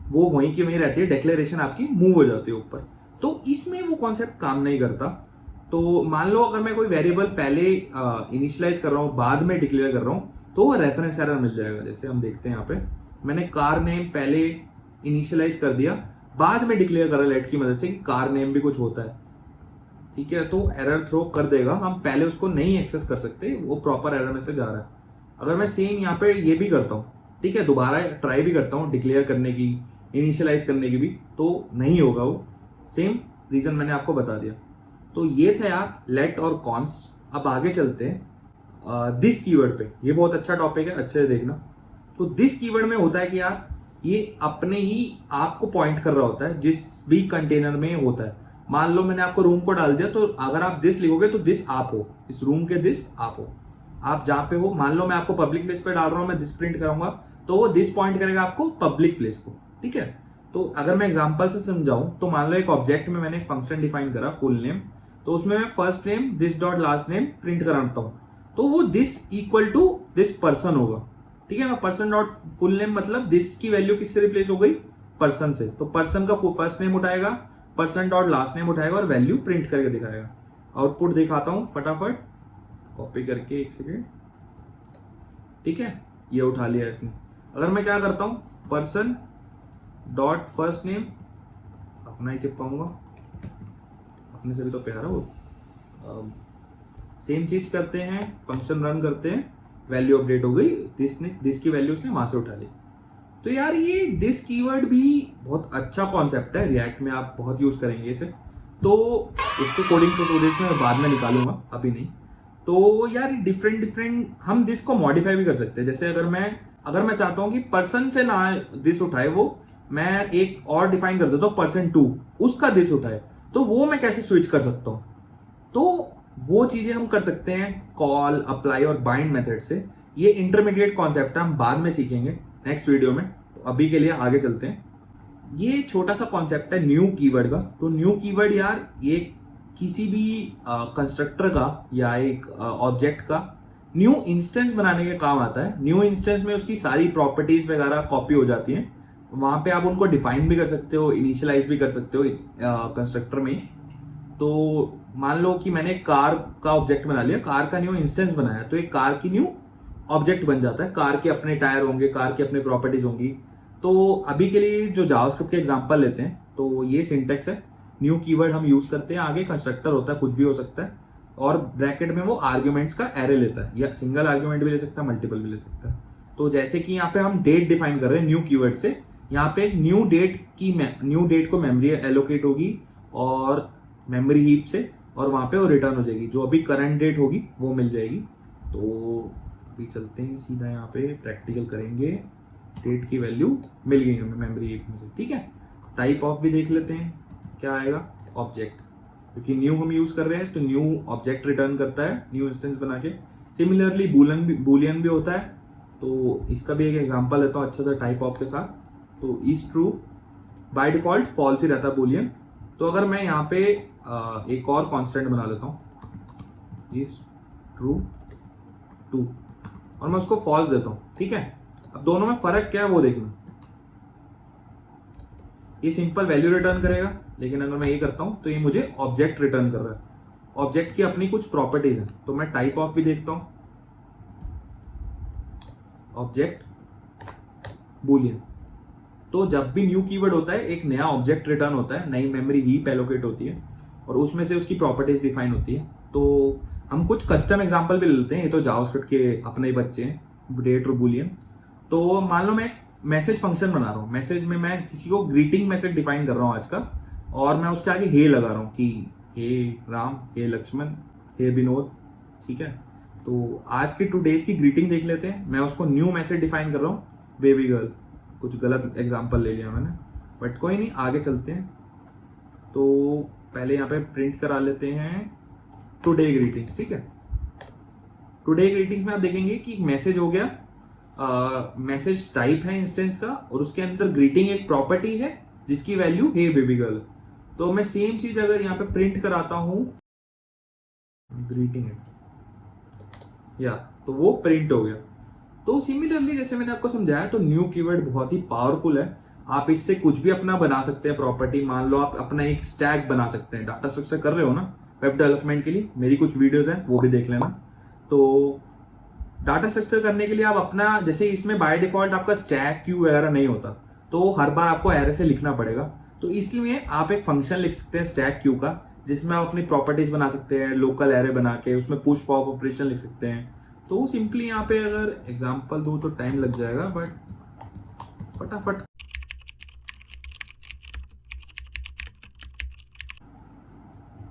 वो वहीं की वहीं रहती है, डिक्लेरेशन आपकी मूव हो जाती है ऊपर, तो इसमें वो कॉन्सेप्ट काम नहीं करता। तो मान लो अगर मैं कोई वेरिएबल पहले इनिशियलाइज कर रहा हूँ, बाद में डिक्लेयर कर रहा हूँ, तो वो रेफरेंस एरर मिल जाएगा। जैसे हम देखते हैं यहाँ पे मैंने कार नेम पहले इनिशियलाइज कर दिया, बाद में डिक्लेयर करा लेट की मदद से कि कार नेम भी कुछ होता है, ठीक है, तो एरर थ्रो कर देगा, हम पहले उसको नहीं एक्सेस कर सकते, वो प्रॉपर एरर में से जा रहा है। अगर मैं सेम यहाँ पे ये भी करता हूँ, ठीक है, दोबारा ट्राई भी करता हूँ डिक्लेयर करने की, इनिशियलाइज करने की भी, तो नहीं होगा वो, सेम रीजन मैंने आपको बता दिया। तो ये था यार लेट और कॉन्स। अब आगे चलते हैं दिस कीवर्ड पे, ये बहुत अच्छा टॉपिक है, अच्छे से देखना। तो दिस कीवर्ड में होता है कि यार ये अपने ही आपको पॉइंट कर रहा होता है जिस भी कंटेनर में होता है। मान लो मैंने आपको रूम को डाल दिया, तो अगर आप दिस लिखोगे तो दिस आप हो, इस रूम के दिस आप हो, आप जहां पे हो। मान लो मैं आपको पब्लिक प्लेस पे डाल रहा हूं, मैं दिस प्रिंट करूंगा तो वो दिस पॉइंट करेगा आपको पब्लिक प्लेस को, ठीक है। तो अगर मैं एग्जांपल से समझाऊं तो मान लो एक ऑब्जेक्ट में मैंने एक फंक्शन डिफाइन करा फुल नेम, तो उसमें मैं first name this dot last name print कराता हूं, तो वो this equal to this person होगा, ठीक है ना। पर्सन डॉट फुल नेम मतलब दिस की वैल्यू किससे रिप्लेस हो गई, पर्सन से, तो पर्सन का फर्स्ट नेम उठाएगा, पर्सन डॉट लास्ट नेम उठाएगा और वैल्यू प्रिंट करके दिखाएगा। आउटपुट दिखाता हूं फटाफट, कॉपी करके, एक सेकेंड, ठीक है, ये उठा लिया इसने। अगर मैं क्या करता हूं, पर्सन डॉट फर्स्ट नेम अपना ही चिपकाऊंगा, अपने से भी तो प्यारा वो, सेम चीज करते हैं, फंक्शन रन करते हैं, वैल्यू अपडेट हो गई, दिस की वैल्यू उसने वहां से उठा ली। तो यार ये दिस कीवर्ड भी बहुत अच्छा कॉन्सेप्ट है, रिएक्ट में आप बहुत यूज करेंगे इसे, तो इसके कोडिंग ट्यूटोरियल्स में बाद में निकालूंगा, अभी नहीं। तो यार डिफरेंट हम दिस को मॉडिफाई भी कर सकते हैं। जैसे अगर मैं चाहता हूं कि पर्सन से ना दिस उठाए, वो मैं एक और डिफाइन कर देता हूं पर्सन 2, उसका दिस उठाए, तो वो मैं कैसे स्विच कर सकता हूं। तो वो चीजें हम कर सकते हैं कॉल, अप्लाई और बाइंड मेथड से। ये इंटरमीडिएट कॉन्सेप्ट है, हम बाद में सीखेंगे नेक्स्ट वीडियो में। तो अभी के लिए आगे चलते हैं। ये छोटा सा कॉन्सेप्ट है न्यू कीवर्ड का। तो न्यू कीवर्ड यार ये किसी भी कंस्ट्रक्टर का या एक ऑब्जेक्ट का न्यू इंस्टेंस बनाने के काम आता है। न्यू इंस्टेंस में उसकी सारी प्रॉपर्टीज वगैरह कॉपी हो जाती हैं, वहां पे आप उनको डिफाइन भी कर सकते हो, इनिशियलाइज भी कर सकते हो कंस्ट्रक्टर में। तो मान लो कि मैंने कार का ऑब्जेक्ट बना लिया, कार का न्यू इंस्टेंस बनाया, तो एक कार की न्यू ऑब्जेक्ट बन जाता है। कार के अपने टायर होंगे, कार की अपनी प्रॉपर्टीज होंगी। तो अभी के लिए जो जावास्क्रिप्ट के एग्जांपल लेते हैं, तो ये सिंटेक्स है। न्यू कीवर्ड हम यूज करते हैं, आगे कंस्ट्रक्टर होता है, कुछ भी हो सकता है, और ब्रैकेट में वो आर्ग्यूमेंट्स का एरे लेता है, या सिंगल आर्ग्यूमेंट भी ले सकता है, मल्टीपल भी ले सकता है। तो जैसे कि यहाँ पे हम डेट डिफाइन कर रहे हैं न्यू कीवर्ड से, यहाँ पे न्यू डेट को मेमोरी एलोकेट होगी और मेमोरी हीप से, और वहां पे वो रिटर्न हो जाएगी, जो अभी करंट डेट होगी वो मिल जाएगी। तो अभी चलते हैं सीधा, यहाँ पे प्रैक्टिकल करेंगे। डेट की वैल्यू मिल गई हमें मेमोरी हीप में से, ठीक है। टाइप ऑफ भी देख लेते हैं, क्या आएगा, ऑब्जेक्ट, क्योंकि न्यू हम यूज कर रहे हैं तो न्यू ऑब्जेक्ट रिटर्न करता है न्यू इंस्टेंस बना के। सिमिलरली बूलियन भी होता है, तो इसका भी एक एग्जांपल लेता हूँ अच्छा सा टाइप ऑफ के साथ। तो is true, by default false ही रहता है बूलियन। तो अगर मैं यहाँ पे एक और कांस्टेंट बना लेता हूँ, इज ट्रू 2, और मैं उसको फॉल्स देता हूँ, ठीक है। अब दोनों में फर्क क्या है वो देखना, ये सिंपल वैल्यू रिटर्न करेगा, लेकिन अगर मैं ये करता हूं तो ये मुझे ऑब्जेक्ट रिटर्न कर रहा है। ऑब्जेक्ट की अपनी कुछ प्रॉपर्टीज हैं, तो मैं टाइप ऑफ भी देखता हूं, ऑब्जेक्ट बूलियन। तो जब भी न्यू कीवर्ड होता है, एक नया ऑब्जेक्ट रिटर्न होता है, नई मेमोरी हीप एलोकेट होती है, और उसमें से उसकी प्रॉपर्टीज डिफाइन होती है। तो हम कुछ कस्टम एग्जांपल भी ले लेते हैं, ये तो जावास्क्रिप्ट के अपने ही बच्चे हैं, डेट और बूलियन। तो मान लो मैं एक मैसेज फंक्शन बना रहा हूँ, मैसेज में मैं किसी को ग्रीटिंग मैसेज डिफाइन कर रहा हूँ आज का, और मैं उसके आगे हे लगा रहा हूँ कि हे राम, हे लक्ष्मण, हे विनोद, ठीक है। तो आज की 2 डेज की ग्रीटिंग देख लेते हैं। मैं उसको न्यू मैसेज डिफाइन कर रहा हूँ, बेबी गर्ल। कुछ गलत एग्जाम्पल ले लिया मैंने, बट कोई नहीं, आगे चलते हैं। तो पहले यहाँ पे प्रिंट करा लेते हैं टुडे ग्रीटिंग्स, ठीक है। टुडे ग्रीटिंग्स में आप देखेंगे कि मैसेज हो गया, मैसेज टाइप है इंस्टेंस का, और उसके अंदर ग्रीटिंग एक प्रॉपर्टी है जिसकी वैल्यू हे बेबी गर्ल। तो मैं सेम चीज अगर यहाँ पे प्रिंट कराता हूं, ग्रीटिंग है या, तो वो प्रिंट हो गया। तो सिमिलरली जैसे मैंने आपको समझाया, तो न्यू कीवर्ड बहुत ही पावरफुल है। आप इससे कुछ भी अपना बना सकते हैं प्रॉपर्टी। मान लो आप अपना एक स्टैक बना सकते हैं, डाटा स्ट्रक्चर कर रहे हो ना वेब डेवलपमेंट के लिए, मेरी कुछ वीडियोस हैं वो भी देख लेना। तो डाटा स्ट्रक्चर करने के लिए आप अपना, जैसे इसमें बाय डिफॉल्ट आपका स्टैक क्यू वगैरह नहीं होता, तो हर बार आपको एरे से लिखना पड़ेगा। तो इसलिए आप एक फंक्शन लिख सकते हैं स्टैक क्यू का, जिसमें आप अपनी प्रॉपर्टीज बना सकते हैं, लोकल एरे बना के उसमें पुश पॉप ऑपरेशन लिख सकते हैं। तो सिंपली यहाँ पे अगर एग्जांपल दूं तो टाइम लग जाएगा, बट फटाफट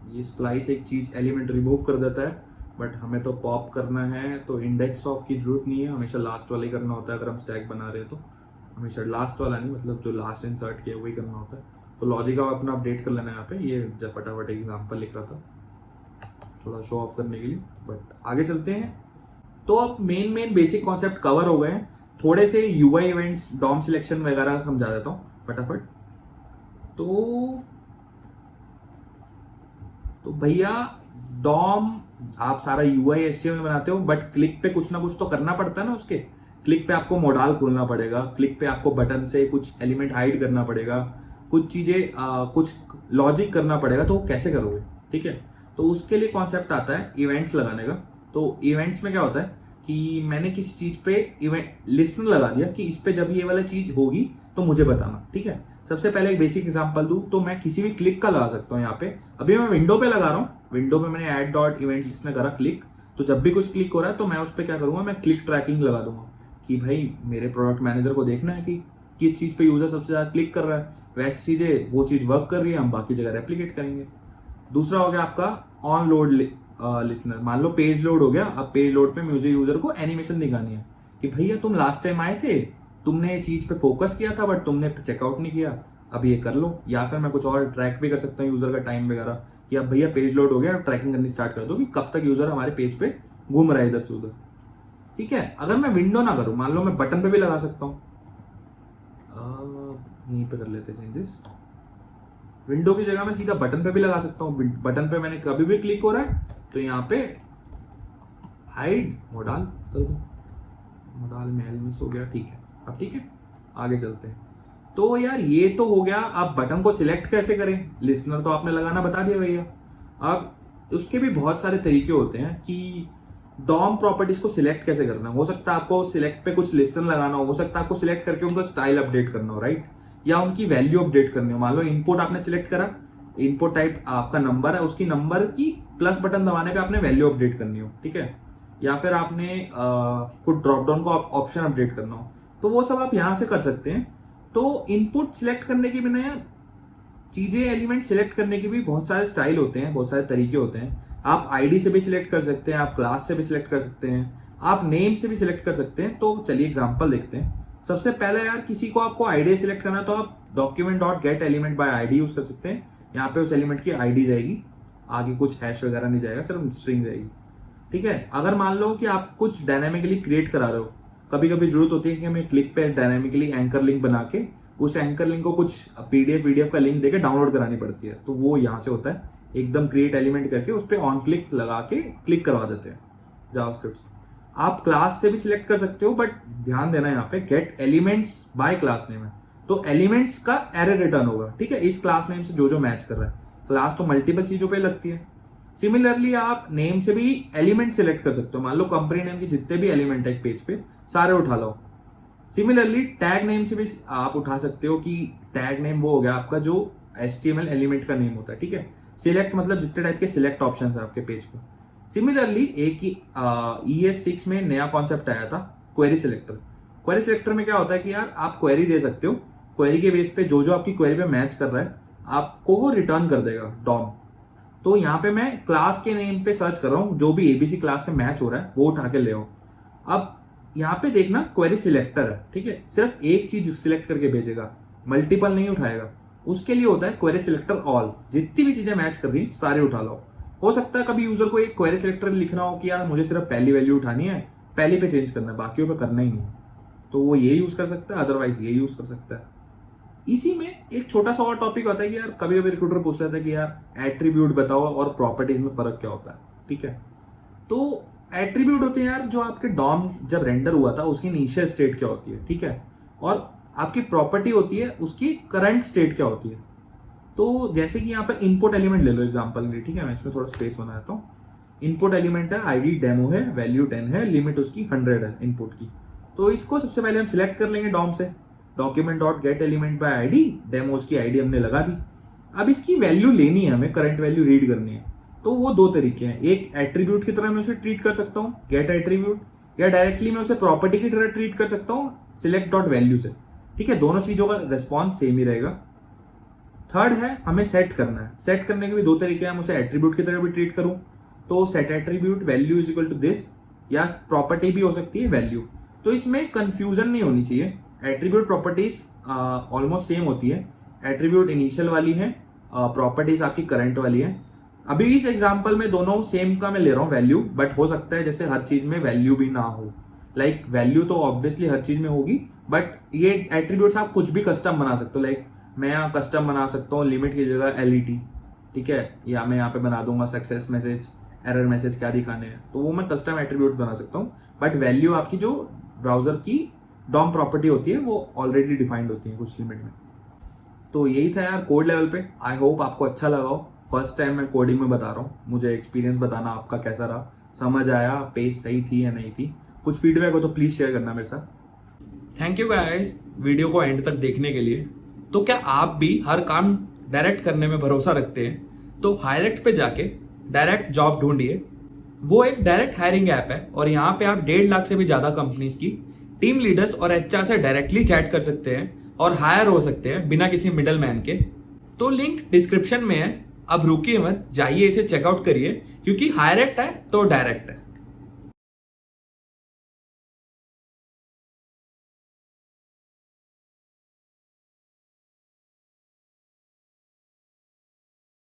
ये स्प्लाइस एक चीज एलिमेंट रिमूव कर देता है, बट हमें तो पॉप करना है, तो इंडेक्स ऑफ की जरूरत नहीं है, हमेशा लास्ट वाला ही करना होता है। अगर हम स्टैक बना रहे हैं तो हमेशा लास्ट वाला नहीं, मतलब जो लास्ट इंसर्ट किया वही करना होता है। तो लॉजिक आप अपना अपडेट कर लेना यहाँ पे। ये जब फटाफट एग्जाम्पल लिख रहा था थोड़ा शो ऑफ करने के लिए, बट आगे चलते हैं। तो अब मेन बेसिक कॉन्सेप्ट कवर हो गए हैं। थोड़े से यूआई इवेंट्स, डॉम सिलेक्शन वगैरह समझा देता हूँ फटाफट। तो भैया डॉम आप सारा यूआई एचटीएमएल बनाते हो, बट क्लिक पे कुछ ना कुछ तो करना पड़ता है ना। उसके क्लिक पे आपको मोडाल खोलना पड़ेगा, क्लिक पे आपको बटन से कुछ एलिमेंट हाइड करना पड़ेगा, कुछ चीजें कुछ लॉजिक करना पड़ेगा। तो कैसे करोगे, ठीक है। तो उसके लिए कॉन्सेप्ट आता है इवेंट्स लगाने का। तो इवेंट्स में क्या होता है कि मैंने किसी चीज पे इवेंट लिस्टनर लगा दिया कि इस पे जब ये वाला चीज होगी तो मुझे बताना, ठीक है। सबसे पहले एक बेसिक एग्जांपल दूं तो मैं किसी भी क्लिक का लगा सकता हूं। यहाँ पे अभी मैं विंडो पे लगा रहा हूँ, विंडो पे मैंने ऐड डॉट इवेंट लिस्टनर करा क्लिक। तो जब भी कुछ क्लिक हो रहा है तो मैं उस पर क्या करूंगा, मैं क्लिक ट्रैकिंग लगा दूंगा कि भाई मेरे प्रोडक्ट मैनेजर को देखना है कि किस चीज पे यूजर सबसे ज्यादा क्लिक कर रहा है, वैसी चीजें वो चीज वर्क कर रही है, हम बाकी जगह रेप्लीकेट करेंगे। दूसरा हो गया आपका ऑन लोड लिस्टनर। मान लो पेज लोड हो गया, अब पेज लोड पे मुझे यूजर को एनिमेशन दिखानी है कि भैया तुम लास्ट टाइम आए थे, तुमने ये चीज पे फोकस किया था बट तुमने चेकआउट नहीं किया, अब ये कर लो। या फिर मैं कुछ और ट्रैक भी कर सकता हूँ यूजर का टाइम वगैरह कि अब भैया पेज लोड हो गया, ट्रैकिंग करनी स्टार्ट कर दो कि कब तक यूजर हमारे पेज पे घूम रहा है इधर से उधर, ठीक है। अगर मैं विंडो ना करूं, मान लो मैं बटन पे भी लगा सकता हूँ। यहीं पे कर लेते चेंजेस। विंडो की जगह मैं सीधा बटन पे भी लगा सकता हूँ। बटन पे मैंने कभी भी क्लिक हो रहा है तो यहाँ पे हाइड मोडाल कर दो, मोडाल में मिस हो गया, ठीक है। अब ठीक है, आगे चलते हैं। तो यार ये तो हो गया, आप बटन को सिलेक्ट कैसे करें, लिस्टनर तो आपने लगाना बता दिया भैया। अब उसके भी बहुत सारे तरीके होते हैं कि डॉम प्रॉपर्टीज को सिलेक्ट कैसे करना। हो सकता है आपको सिलेक्ट पे कुछ लिस्टनर लगाना हो सकता है आपको सिलेक्ट करके उनका स्टाइल अपडेट करना हो, राइट, या उनकी वैल्यू अपडेट करनी हो। मान लो इनपुट आपने सिलेक्ट करा, इनपुट टाइप आपका नंबर है, उसकी नंबर की प्लस बटन दबाने पे आपने वैल्यू अपडेट करनी हो, ठीक है। या फिर आपने कुछ ड्रॉप डाउन को ऑप्शन अपडेट करना हो, तो वो सब आप यहां से कर सकते हैं। तो इनपुट सिलेक्ट करने के बिना यार चीजें एलिमेंट सिलेक्ट करने के भी बहुत सारे स्टाइल होते हैं, बहुत सारे तरीके होते हैं। आप आईडी से भी सिलेक्ट कर सकते हैं, आप क्लास से भी सिलेक्ट कर सकते हैं, आप नेम से भी सिलेक्ट कर सकते हैं। तो चलिए एग्जांपल देखते हैं। सबसे पहले यार किसी को आपको आईडी सिलेक्ट करना है तो आप document dot gate element by ID use कर सकते हैं। यहाँ पे उस एलिमेंट की आईडी जाएगी, आगे कुछ हैश वगैरह नहीं जाएगा, सिर्फ स्ट्रिंग जाएगी, ठीक है। अगर मान लो कि आप कुछ डायनामिकली क्रिएट करा रहे हो, कभी कभी जरूरत होती है कि हमें क्लिक पे डायनामिकली एंकर लिंक बना के उस एंकर लिंक को कुछ पीडीएफ का लिंक देके डाउनलोड करानी पड़ती है। तो वो यहाँ से होता है, एकदम क्रिएट एलिमेंट करके उस पर ऑन क्लिक लगा के क्लिक करवा देते हैं जावास्क्रिप्ट। आप क्लास से भी सिलेक्ट कर सकते हो, बट ध्यान देना यहाँ पे gate elements bye class name है, तो एलिमेंट्स का एरे रिटर्न होगा, ठीक है, इस क्लास नेम से जो जो मैच कर रहा है। क्लास तो मल्टीपल चीजों पे लगती है। सिमिलरली आप नेम से भी एलिमेंट सिलेक्ट कर सकते हो। मान लो कंपनी नेम के जितने भी एलिमेंट है पेज पे सारे उठा लो। सिमिलरली टैग नेम से भी आप उठा सकते हो कि टैग नेम वो हो गया आपका जो HTML एलिमेंट का नेम होता है, ठीक है। सिलेक्ट मतलब जितने टाइप के सिलेक्ट ऑप्शन है आपके पेज पे। सिमिलरली एक ही ES6 में नया कॉन्सेप्ट आया था क्वेरी सिलेक्टर। क्वेरी सिलेक्टर में क्या होता है कि यार आप क्वेरी दे सकते हो, क्वेरी के बेस पे जो जो आपकी क्वेरी पे मैच कर रहा है आपको वो रिटर्न कर देगा डॉम। तो यहाँ पे मैं क्लास के नेम पे सर्च कर रहा हूँ, जो भी ABC क्लास से मैच हो रहा है वो उठा के ले आओ। अब यहाँ पे देखना क्वेरी सिलेक्टर है, ठीक है, सिर्फ एक चीज सिलेक्ट करके भेजेगा, मल्टीपल नहीं उठाएगा। उसके लिए होता है क्वेरी सिलेक्टर ऑल, जितनी भी चीजें मैच कर रही सारे उठा लो। हो सकता है कभी यूजर को एक क्वेरी सिलेक्टर लिखना हो कि यार मुझे सिर्फ पहली वैल्यू उठानी है, पहली पे चेंज करना है, बाकियों पे करना ही नहीं, तो वो ये यूज कर सकता है, अदरवाइज ये यूज कर सकता है। इसी में एक छोटा सा और टॉपिक होता है कि यार कभी कभी रिक्रूटर पूछ लेता है कि यार एट्रीब्यूट बताओ और प्रॉपर्टीज में फर्क क्या होता है, ठीक है। तो एट्रीब्यूट होते हैं यार जो आपके डॉम जब रेंडर हुआ था उसकी इनिशियल स्टेट क्या होती है, ठीक है, और आपकी प्रॉपर्टी होती है उसकी करंट स्टेट क्या होती है। तो जैसे कि यहाँ पर इनपुट एलिमेंट ले लो एग्जांपल के लिए, ठीक है, मैं इसमें थोड़ा स्पेस बना देता हूँ। इनपुट एलिमेंट है आईडी डेमो है, वैल्यू 10 है, लिमिट उसकी 100 है इनपुट की। तो इसको सबसे पहले हम सिलेक्ट कर लेंगे डॉम से, document dot gate element by ID, demo उसकी आईडी हमने लगा दी। अब इसकी वैल्यू लेनी है हमें, करंट वैल्यू रीड करनी है। तो वो दो तरीके हैं, एक एट्रीब्यूट की तरह मैं उसे ट्रीट कर सकता हूँ गेट एट्रीब्यूट, या डायरेक्टली मैं उसे प्रॉपर्टी की तरह ट्रीट कर सकता हूँ सिलेक्ट डॉट वैल्यू से, ठीक है। दोनों चीजों का रेस्पॉन्स सेम ही रहेगा। थर्ड है हमें सेट करना है। सेट करने के भी दो तरीके हैं, हम उसे एट्रीब्यूट की तरह भी ट्रीट करूं तो set attribute value is equal to this, या प्रॉपर्टी भी हो सकती है वैल्यू। तो इसमें कंफ्यूजन नहीं होनी चाहिए, एट्रीब्यूट प्रॉपर्टीज ऑलमोस्ट सेम होती है। एट्रीब्यूट इनिशियल वाली है, प्रॉपर्टीज आपकी करंट वाली है। अभी इस एग्जांपल में दोनों सेम का मैं ले रहा हूँ वैल्यू, बट हो सकता है जैसे हर चीज में वैल्यू भी ना हो। लाइक वैल्यू तो ऑब्वियसली हर चीज में होगी, बट ये एट्रीब्यूट्स आप कुछ भी कस्टम बना सकते हो। लाइक मैं यहाँ कस्टम बना सकता हूँ लिमिट की जगह LET, ठीक है, या मैं यहाँ पे बना दूंगा सक्सेस मैसेज, एरर मैसेज क्या दिखाने हैं, तो वो मैं कस्टम एट्रीब्यूट बना सकता हूँ। बट वैल्यू आपकी जो ब्राउजर की डॉम प्रॉपर्टी होती है वो ऑलरेडी डिफाइंड होती है कुछ लिमिट में। तो यही था यार कोड लेवल पे। आई होप आपको अच्छा लगा हो। फर्स्ट टाइम मैं कोडिंग में बता रहा हूँ, मुझे एक्सपीरियंस बताना आपका कैसा रहा, समझ आया, पेज सही थी या नहीं थी, कुछ फीडबैक हो तो प्लीज शेयर करना मेरे साथ। थैंक यू गाइस वीडियो को एंड तक देखने के लिए। तो क्या आप भी हर काम डायरेक्ट करने में भरोसा रखते हैं? तो हायरेक्ट पे जाके डायरेक्ट जॉब ढूंढिए। वो एक डायरेक्ट हायरिंग ऐप है और यहाँ पे आप 1.5 लाख से भी ज्यादा कंपनीज की टीम लीडर्स और HR से डायरेक्टली चैट कर सकते हैं और हायर हो सकते हैं बिना किसी मिडल मैन के। तो लिंक डिस्क्रिप्शन में है, अब रुकिए मत, जाइए इसे चेकआउट करिए, क्योंकि हायरेक्ट है तो डायरेक्ट है।